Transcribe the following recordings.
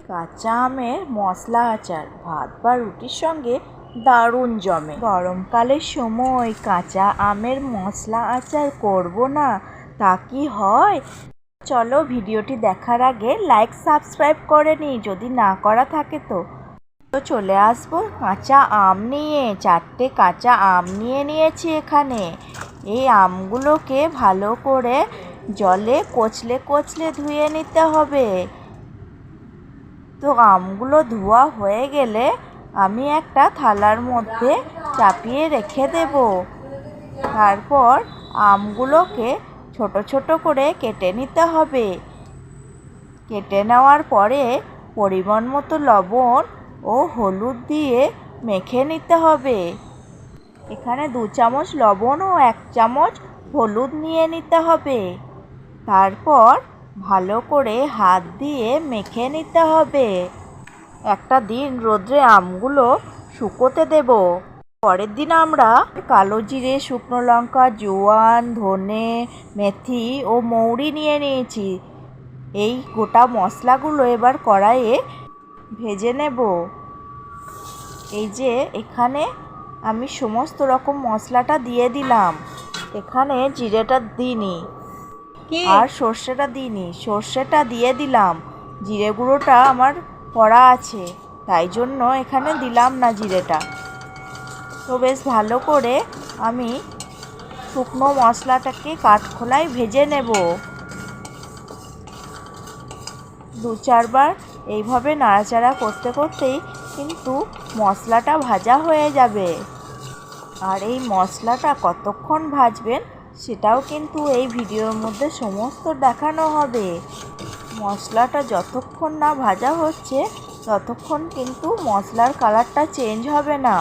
কাঁচা আমের মশলা আচার ভাত বা রুটির সঙ্গে দারুণ জমে। গরমকালের সময় কাঁচা আমের মশলা আচার করব না তা কি হয়? চলো ভিডিওটি দেখার আগে লাইক সাবস্ক্রাইব করে নিই যদি না করা থাকে। তো চলে আসবো কাঁচা আম নিয়ে। 4টে কাঁচা আম নিয়েছি এখানে। এই আমগুলোকে ভালো করে জলে কচলে ধুয়ে নিতে হবে। তো আমগুলো ধোয়া হয়ে গেলে আমি একটা থালার মধ্যে চাপিয়ে রেখে দেব। তারপর আমগুলোকে ছোট ছোট করে কেটে নিতে হবে। কেটে নেওয়ার পরে পরিমাণ মতো লবণ ও হলুদ দিয়ে মেখে নিতে হবে। এখানে 2 চামচ লবণ ও 1 চামচ হলুদ নিয়ে নিতে হবে। তারপর ভালো করে হাত দিয়ে মেখে নিতে হবে। একটা দিন রোদ্রে আমগুলো শুকোতে দেব। পরের দিন আমরা কালো জিরে, শুকনো লঙ্কা, জোয়ান, ধনে, মেথি ও মৌরি নিয়ে নিয়েছি। এই গোটা মশলাগুলো এবার কড়াইয়ে ভেজে নেব। এই যে এখানে আমি সমস্ত রকম মশলাটা দিয়ে দিলাম। এখানে জিরেটা দিইনি আর সর্ষেটা দিইনি। সর্ষেটা দিয়ে দিলাম, জিরে গুঁড়োটা আমার করা আছে তাই জন্য এখানে দিলাম না জিরেটা। তো বেশ ভালো করে আমি শুকনো মশলাটাকে কাঠখোলায় ভেজে নেব। 2-4 বার এইভাবে নাড়াচাড়া করতে করতেই কিন্তু মশলাটা ভাজা হয়ে যাবে। আর এই মশলাটা কতক্ষণ ভাজবেন সেটাও কিন্তু এই ভিডিওর মধ্যে সমস্ত দেখানো হবে। মশলাটা যতক্ষণ না ভাজা হচ্ছে ততক্ষণ কিন্তু মশলার কালারটা চেঞ্জ হবে না।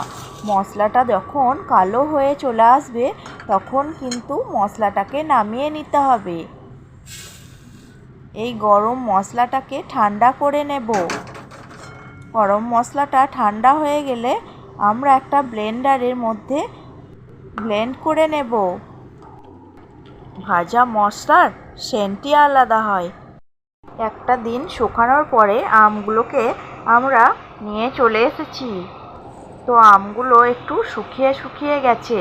মশলাটা যখন কালো হয়ে চলে আসবে তখন কিন্তু মশলাটাকে নামিয়ে নিতে হবে। এই গরম মশলাটাকে ঠান্ডা করে নেব। গরম মশলাটা ঠান্ডা হয়ে গেলে আমরা একটা ব্লেন্ডারের মধ্যে ব্লেন্ড করে নেব। ভাজা মশলার সেন্টই আলাদা হয়। একটা দিন শুকানোর পরে আমগুলোকে আমরা নিয়ে চলে এসেছি। তো আমগুলো একটু শুকিয়ে গেছে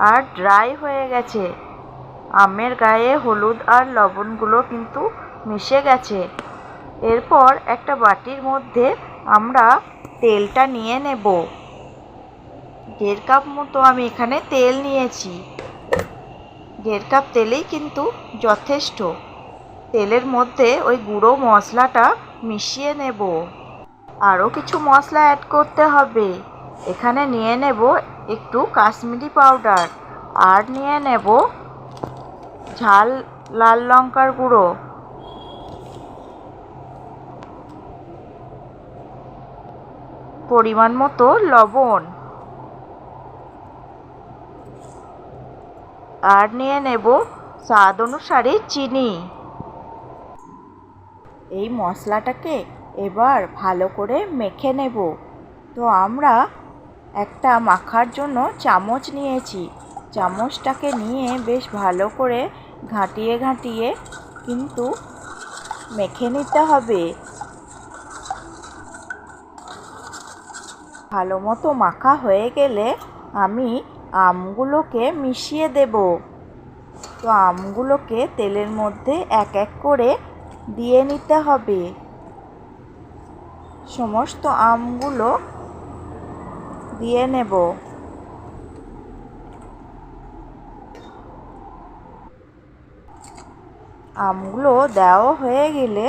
আর ড্রাই হয়ে গেছে। আমের গায়ে হলুদ আর লবণগুলো কিন্তু মিশে গেছে। এরপর একটা বাটির মধ্যে আমরা তেলটা নিয়ে নেব। 1.5 কাপ মতো আমি এখানে তেল নিয়েছি। 1.5 কাপ তেলেই কিন্তু যথেষ্ট। তেলের মধ্যে ওই গুঁড়ো মশলাটা মিশিয়ে নেব। আরও কিছু মশলা অ্যাড করতে হবে। এখানে নিয়ে নেব একটু কাশ্মীরি পাউডার আর নিয়ে নেব ঝাল লাল লঙ্কার গুঁড়ো, পরিমাণ মতো লবণ আর নিয়ে নেব স্বাদ অনুসারে চিনি। এই মশলাটাকে এবার ভালো করে মেখে নেব। তো আমরা একটা মাখার জন্য চামচ নিয়েছি। চামচটাকে নিয়ে বেশ ভালো করে ঘাঁটিয়ে কিন্তু মেখে নিতে হবে। ভালো মতো মাখা হয়ে গেলে আমি আমগুলোকে মিশিয়ে দেব। তো আমগুলোকে তেলের মধ্যে এক এক করে দিয়ে নিতে হবে। সমস্ত আমগুলো দিয়ে নেব। আমগুলো দেওয়া হয়ে গেলে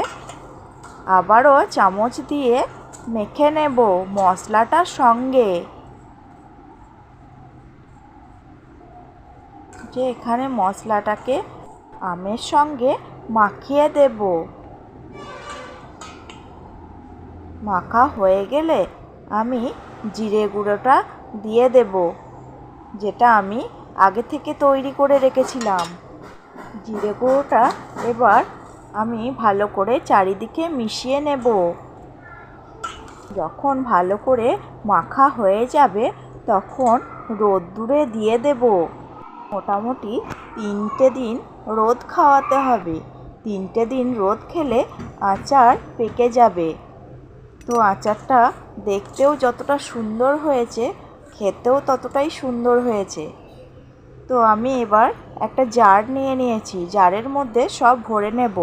আবারও চামচ দিয়ে মেখে নেব মশলাটার সঙ্গে। যে এখানে মশলাটাকে আমের সঙ্গে মাখিয়ে দেব। মাখা হয়ে গেলে আমি জিরে গুঁড়োটা দিয়ে দেব, যেটা আমি আগে থেকে তৈরি করে রেখেছিলাম। জিরে গুঁড়োটা এবার আমি ভালো করে চারিদিকে মিশিয়ে নেব। যখন ভালো করে মাখা হয়ে যাবে তখন রোদ্দুরে দিয়ে দেব। মোটামুটি 3টে দিন রোদ খাওয়াতে হবে। 3টে দিন রোদ খেলে আচার পেকে যাবে। তো আচারটা দেখতেও যতটা সুন্দর হয়েছে, খেতেও ততটাই সুন্দর হয়েছে। তো আমি এবার একটা জার নিয়ে নিয়েছি, জারের মধ্যে সব ভরে নেব।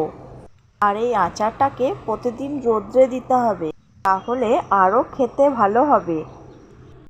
আর এই আচারটাকে প্রতিদিন রোদ্রে দিতে হবে, তাহলে আরও খেতে ভালো হবে।